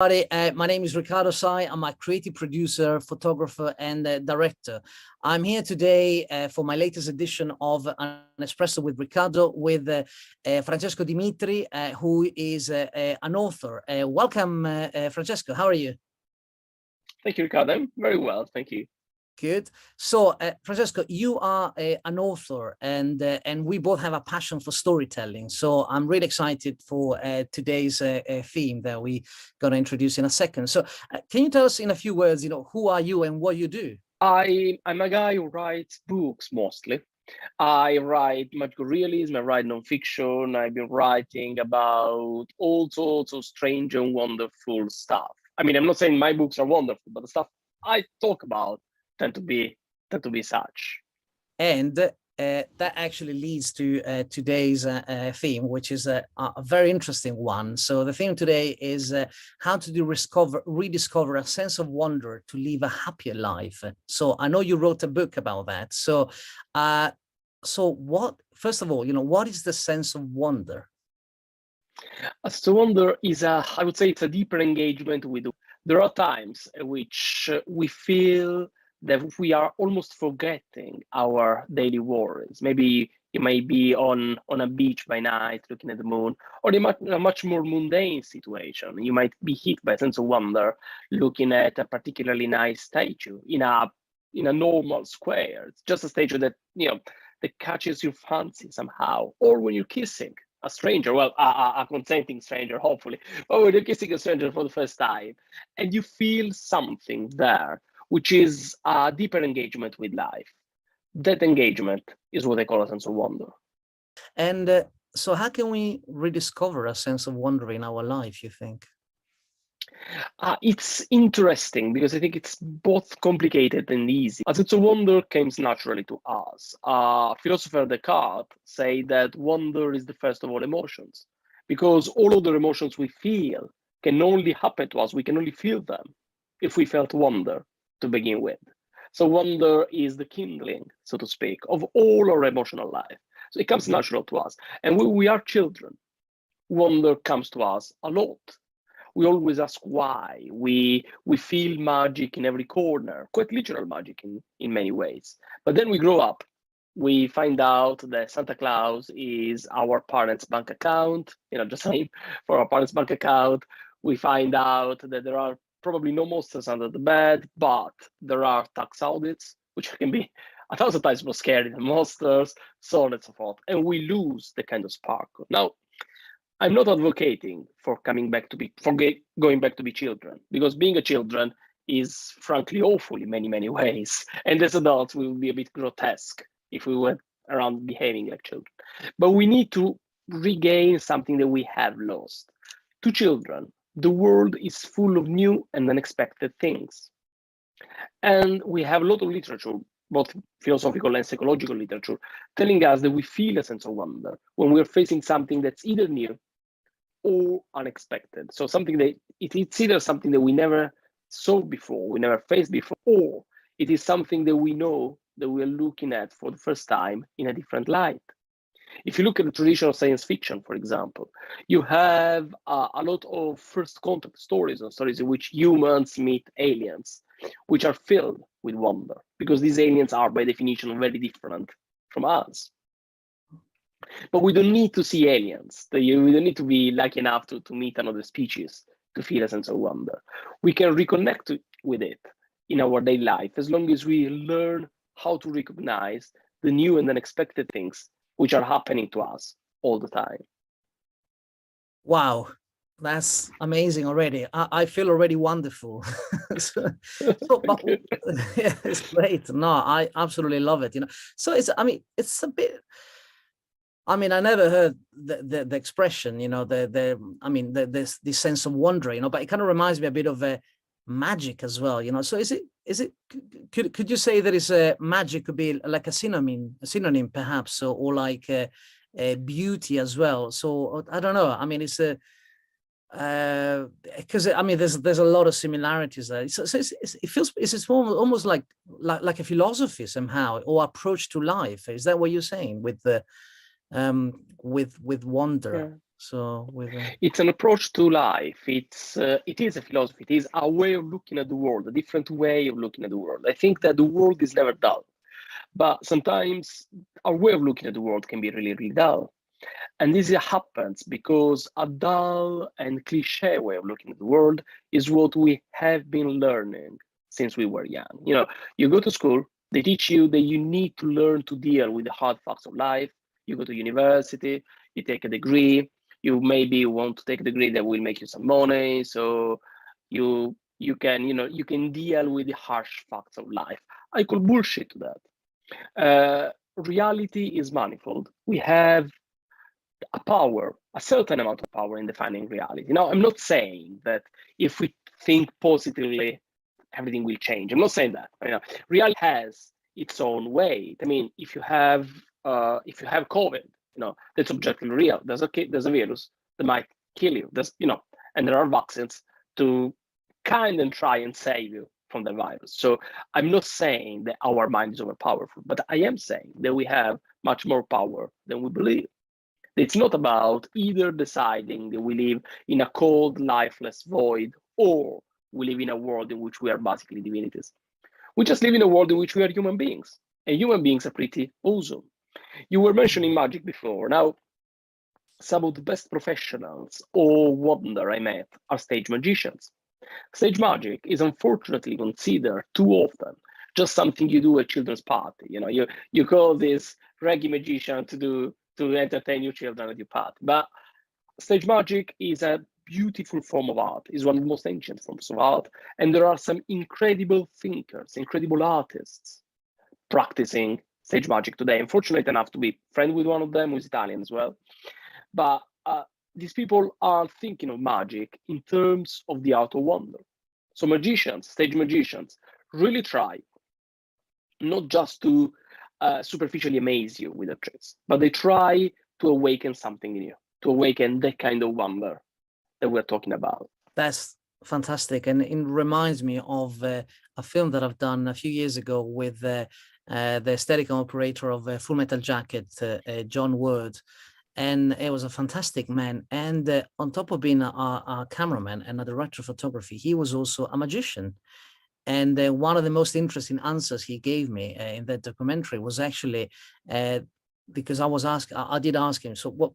My name is Riccardo. I'm a creative producer, photographer, and director. I'm here today for my latest edition of An Espresso with Riccardo with Francesco Dimitri, who is an author. Welcome, Francesco. How are you? Thank you, Riccardo. I'm very well, thank you. Good. So, Francesco, you are an author, and we both have a passion for storytelling. So I'm really excited for today's theme that we're going to introduce in a second. So, can you tell us in a few words, who are you and what you do? I'm a guy who writes books mostly. I write magical realism, I write nonfiction. I've been writing about all sorts of strange and wonderful stuff. I mean, I'm not saying my books are wonderful, but the stuff I talk about tend to be such. And that actually leads to today's theme, which is a very interesting one. So the theme today is how to rediscover a sense of wonder to live a happier life. So I know you wrote a book about that. So, first of all, what is the sense of wonder? So wonder is I would say it's a deeper engagement with. There are times in which we feel that we are almost forgetting our daily worries. Maybe you may be on a beach by night looking at the moon, or in a much more mundane situation. You might be hit by a sense of wonder looking at a particularly nice statue in a normal square. It's just a statue that that catches your fancy somehow. Or when you're kissing a stranger, well, a consenting stranger, hopefully, or when you're kissing a stranger for the first time, and you feel something there, which is a deeper engagement with life. That engagement is what I call a sense of wonder. And so how can we rediscover a sense of wonder in our life, you think? It's interesting because I think it's both complicated and easy. A sense of wonder comes naturally to us. Philosopher Descartes say that wonder is the first of all emotions, because all other emotions we feel can only happen to us. We can only feel them if we felt wonder to begin with. So wonder is the kindling, so to speak, of all our emotional life. So it comes natural to us. And when we are children, wonder comes to us a lot. We always ask why. We feel magic in every corner, quite literal magic in many ways. But then we grow up. We find out that Santa Claus is our parents' bank account, just saying, for our parents' bank account. We find out that there are probably no monsters under the bed, but there are tax audits, which can be 1,000 times more scary than monsters, so on and so forth. And we lose the kind of sparkle. Now, I'm not advocating for going back to be children, because being a children is frankly awful in many, many ways. And as adults, we would be a bit grotesque if we went around behaving like children. But we need to regain something that we have lost. To children, the world is full of new and unexpected things. And we have a lot of literature, both philosophical and psychological literature, telling us that we feel a sense of wonder when we're facing something that's either new or unexpected. So it's either something that we never saw before, we never faced before, or it is something that we know that we're looking at for the first time in a different light. If you look at the tradition of science fiction, for example, you have a lot of first contact stories, or stories in which humans meet aliens, which are filled with wonder, because these aliens are by definition very different from us. But we don't need to see aliens. We don't need to be lucky enough to meet another species to feel a sense of wonder. We can reconnect with it in our daily life as long as we learn how to recognize the new and unexpected things which are happening to us all the time. Wow, that's amazing already. I feel already wonderful. But yeah, it's great. No, I absolutely love it. So it's a bit. I never heard the expression, the sense of wonder, but it kind of reminds me a bit of magic as well, So is it? Could you say that is magic could be like a synonym perhaps, or like beauty as well? So I don't know. It's a because there's a lot of similarities there. So it's almost like a philosophy somehow, or approach to life. Is that what you're saying with the with wonder? So with It's an approach to life. It is a philosophy. It is a way of looking at the world, a different way of looking at the world. I think that the world is never dull, but sometimes our way of looking at the world can be really, really dull. And this happens because a dull and cliche way of looking at the world is what we have been learning since we were young. You go to school, they teach you that you need to learn to deal with the hard facts of life. You go to university, you take a degree, you maybe want to take a degree that will make you some money, so you can deal with the harsh facts of life. I call bullshit to that. Reality is manifold. We have a certain amount of power in defining reality. Now, I'm not saying that if we think positively, everything will change. I'm not saying that. Reality has its own weight. I mean, if you have COVID, that's objectively real. There's a virus that might kill you. And there are vaccines to kind and try and save you from the virus. So I'm not saying that our mind is overpowerful, but I am saying that we have much more power than we believe. It's not about either deciding that we live in a cold, lifeless void, or we live in a world in which we are basically divinities. We just live in a world in which we are human beings, and human beings are pretty awesome. You were mentioning magic before. Now, some of the best professionals or wonder I met are stage magicians. Stage magic is unfortunately considered too often just something you do at children's party. You call this reggae magician to entertain your children at your party. But stage magic is a beautiful form of art, is one of the most ancient forms of art. And there are some incredible thinkers, incredible artists practicing stage magic today. I'm fortunate enough to be friends with one of them, who's Italian as well. But these people are thinking of magic in terms of the art of wonder. So magicians, stage magicians, really try not just to superficially amaze you with their tricks, but they try to awaken something in you, to awaken that kind of wonder that we're talking about. That's fantastic. And it reminds me of a film that I've done a few years ago with the aesthetic operator of Full Metal Jacket, John Ward. And it was a fantastic man. And on top of being a cameraman and a director of photography, he was also a magician. And one of the most interesting answers he gave me in that documentary was actually because I did ask him, so what,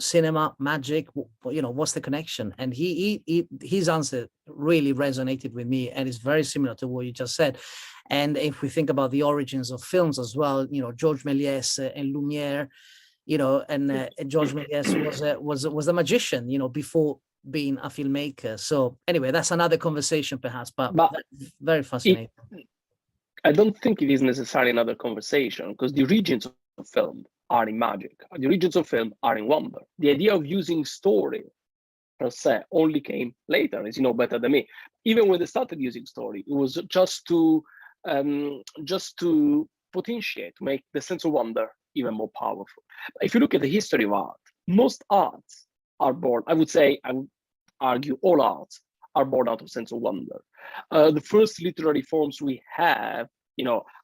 cinema, magic, what's the connection? And his answer really resonated with me, and is very similar to what you just said. And if we think about the origins of films as well, Georges Méliès and Lumière, and Georges Méliès was a magician, before being a filmmaker. So anyway, that's another conversation perhaps, but very fascinating. I don't think it is necessarily another conversation, because the origins of film are in magic. The origins of film are in wonder. The idea of using story per se only came later, as you know better than me. Even when they started using story, it was just to potentiate, to make the sense of wonder even more powerful. If you look at the history of art, most arts are born, I would argue all arts are born out of sense of wonder. The first literary forms we have,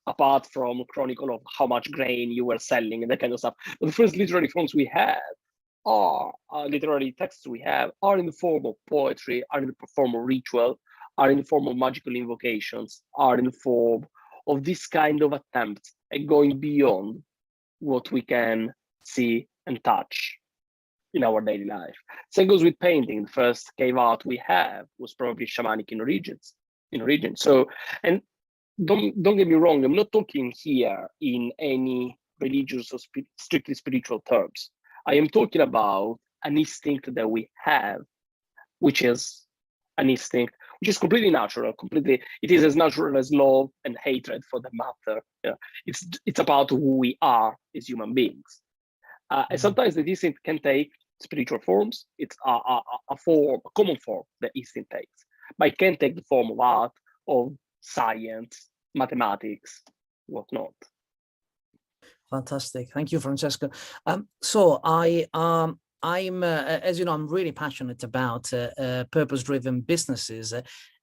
apart from chronicle of how much grain you were selling and that kind of stuff, the first literary forms we have literary texts we have are in the form of poetry, are in the form of ritual, are in the form of magical invocations, are in the form of this kind of attempt at going beyond what we can see and touch in our daily life. Same goes with painting. The first cave art we have was probably shamanic in origins. So, and don't get me wrong, I'm not talking here in any religious or strictly spiritual terms. I am talking about an instinct that we have, which is an instinct which is completely natural. It is as natural as love and hatred, for the matter. It's about who we are as human beings. And sometimes the instinct can take spiritual forms. It's a common form that instinct takes, but it can take the form of art, of science, mathematics, whatnot. Fantastic. Thank you, Francesco. So I'm, as you know, I'm really passionate about purpose-driven businesses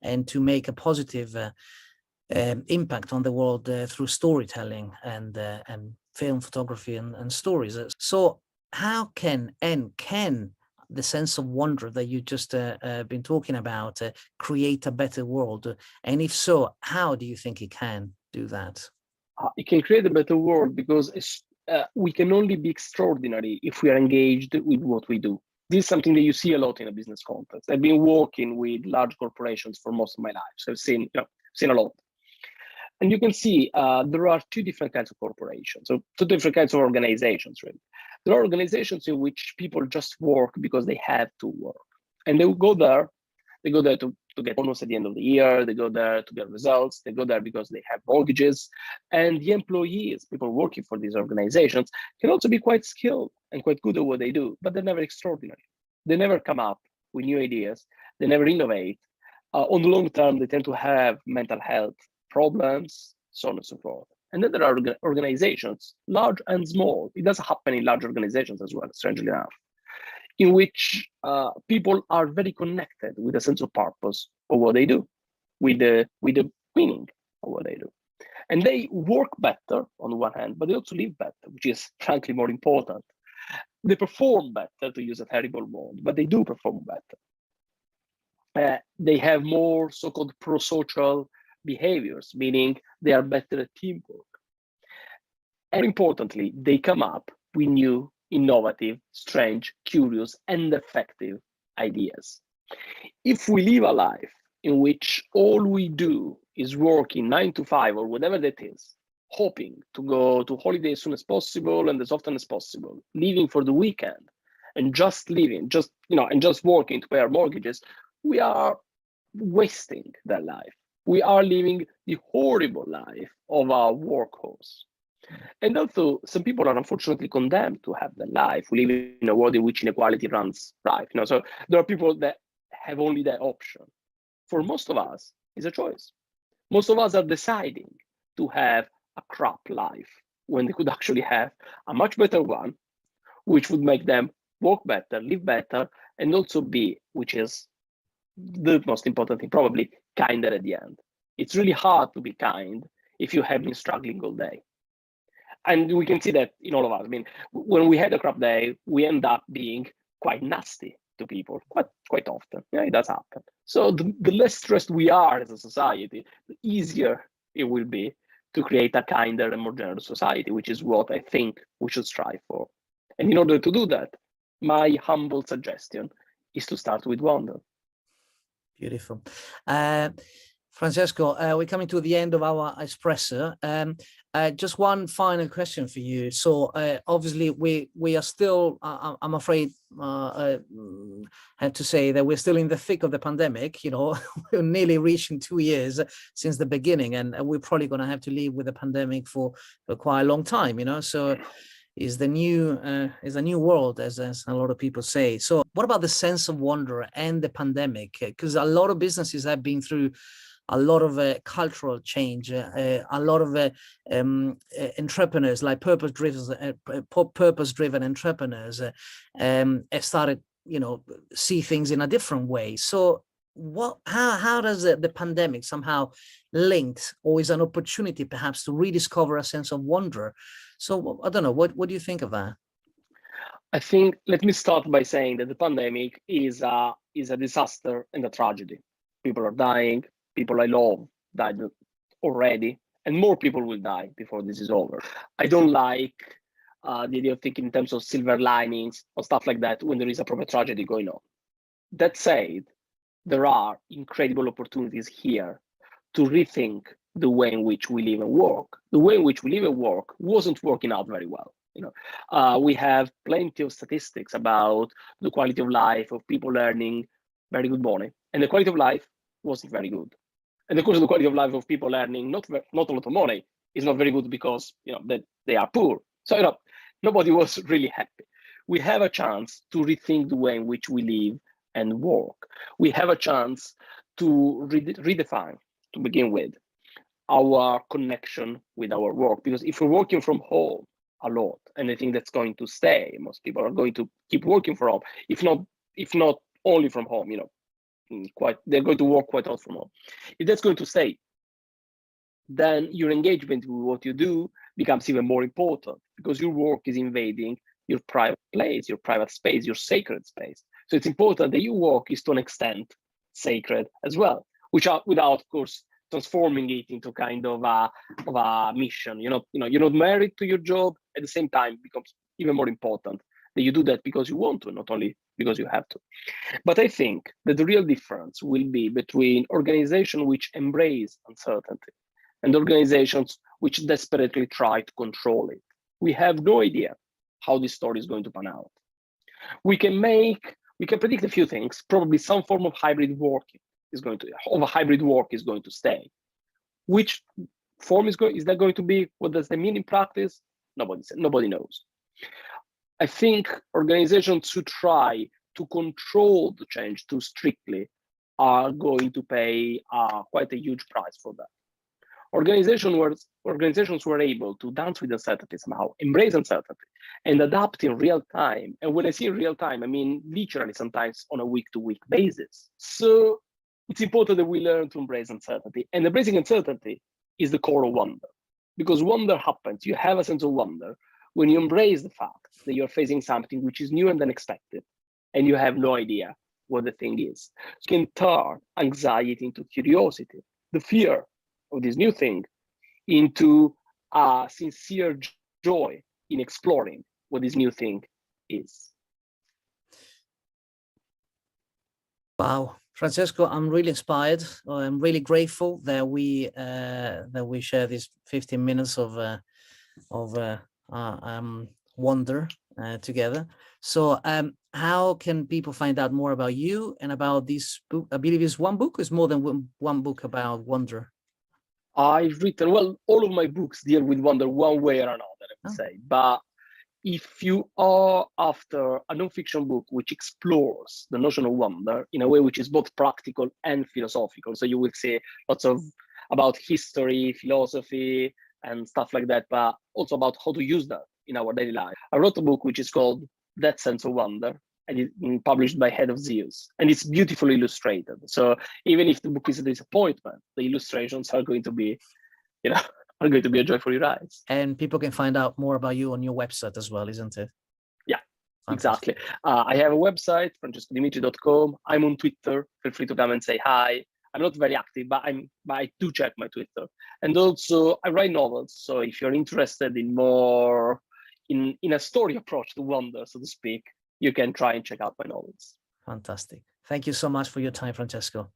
and to make a positive impact on the world through storytelling and film photography and stories. So how can the sense of wonder that you just been talking about create a better world? And if so, how do you think it can do that? It can create a better world because we can only be extraordinary if we are engaged with what we do. This is something that you see a lot in a business context. I've been working with large corporations for most of my life, so I've seen a lot. And you can see there are two different kinds of corporations, so two different kinds of organizations, really. There are organizations in which people just work because they have to work. And they will go there to get bonus at the end of the year, they go there to get results, they go there because they have mortgages. And the employees, people working for these organizations, can also be quite skilled and quite good at what they do, but they're never extraordinary. They never come up with new ideas, they never innovate. On the long term, they tend to have mental health problems, so on and so forth. And then there are organizations, large and small. It does happen in large organizations as well, strangely enough, in which people are very connected with a sense of purpose of what they do, with the meaning of what they do. And they work better on the one hand, but they also live better, which is frankly more important. They perform better, to use a terrible word, but they do perform better. They have more so-called pro-social behaviors, meaning they are better at teamwork. And importantly, they come up with new, innovative, strange, curious, and effective ideas. If we live a life in which all we do is working 9 to 5 or whatever that is, hoping to go to holiday as soon as possible and as often as possible, leaving for the weekend, and just living, and just working to pay our mortgages, we are wasting that life. We are living the horrible life of our workhorse. And also, some people are unfortunately condemned to have that life. We live in a world in which inequality runs rife. So there are people that have only that option. For most of us, it's a choice. Most of us are deciding to have a crap life when they could actually have a much better one, which would make them work better, live better, and also be, which is the most important thing, probably kinder at the end. It's really hard to be kind if you have been struggling all day. And we can see that in all of us. I mean, when we had a crap day, we end up being quite nasty to people quite often. Yeah, it does happen. So the less stressed we are as a society, the easier it will be to create a kinder and more generous society, which is what I think we should strive for. And in order to do that, my humble suggestion is to start with wonder. Beautiful. Francesco, we're coming to the end of our espresso. Just one final question for you. So obviously we are still, I'm afraid, I have to say that we're still in the thick of the pandemic. We're nearly reaching 2 years since the beginning, and we're probably going to have to live with the pandemic for quite a long time. So is the new world, as a lot of people say. So what about the sense of wonder and the pandemic? Because a lot of businesses have been through a lot of cultural change, a lot of entrepreneurs, like purpose-driven entrepreneurs, have started, see things in a different way. So how does the pandemic somehow linked, or is an opportunity perhaps to rediscover a sense of wonder? So I don't know, what do you think of that? I think, let me start by saying that the pandemic is a disaster and a tragedy. People are dying. People I love died already, and more people will die before this is over. I don't like the idea of thinking in terms of silver linings or stuff like that when there is a proper tragedy going on. That said, there are incredible opportunities here to rethink the way in which we live and work. The way in which we live and work wasn't working out very well. We have plenty of statistics about the quality of life of people earning very good money, and the quality of life wasn't very good. And of course, the quality of life of people earning not a lot of money is not very good because that they are poor. So nobody was really happy. We have a chance to rethink the way in which we live and work. We have a chance to redefine, to begin with, our connection with our work. Because if we're working from home a lot, and I think that's going to stay, most people are going to keep working from home, if not only from home, they're going to work quite a lot from home. If that's going to stay, then your engagement with what you do becomes even more important, because your work is invading your private place, your private space, your sacred space. So it's important that your work is to an extent sacred as well, which are without, of course, transforming it into kind of a mission. You're not married to your job. At the same time, it becomes even more important that you do that because you want to, not only because you have to. But I think that the real difference will be between organizations which embrace uncertainty and organizations which desperately try to control it. We have no idea how this story is going to pan out. We can predict a few things. Probably some form of hybrid work is going to stay. Which form is that going to be? What does that mean in practice? Nobody knows. I think organizations who try to control the change too strictly are going to pay quite a huge price for that. Organizations were able to dance with uncertainty somehow, embrace uncertainty, and adapt in real time. And when I say in real time, I mean literally sometimes on a week-to-week basis. So it's important that we learn to embrace uncertainty. And embracing uncertainty is the core of wonder. Because wonder happens, you have a sense of wonder when you embrace the fact that you're facing something which is new and unexpected, and you have no idea what the thing is. You can turn anxiety into curiosity, the fear of this new thing into a sincere joy in exploring what this new thing is. Wow, Francesco, I'm really inspired. I'm really grateful that we share these 15 minutes of wonder together. So how can people find out more about you and about this book? I believe it's one book. It's more than one book about wonder. I've written, well, all of my books deal with wonder one way or another, I would say. But if you are after a nonfiction book which explores the notion of wonder in a way which is both practical and philosophical, so you will see lots of about history, philosophy, and stuff like that, but also about how to use that in our daily life. I wrote a book which is called That Sense of Wonder, and it's published by Head of Zeus, and it's beautifully illustrated. So even if the book is a disappointment, the illustrations are going to be, are going to be a joy for your eyes. And people can find out more about you on your website as well, isn't it? Yeah, fantastic. Exactly. I have a website, francescodimitri.com. I'm on Twitter. Feel free to come and say hi. I'm not very active, but I do check my Twitter. And also, I write novels. So if you're interested in more in a story approach to wonder, so to speak, you can try and check out my novels. Fantastic. Thank you so much for your time, Francesco.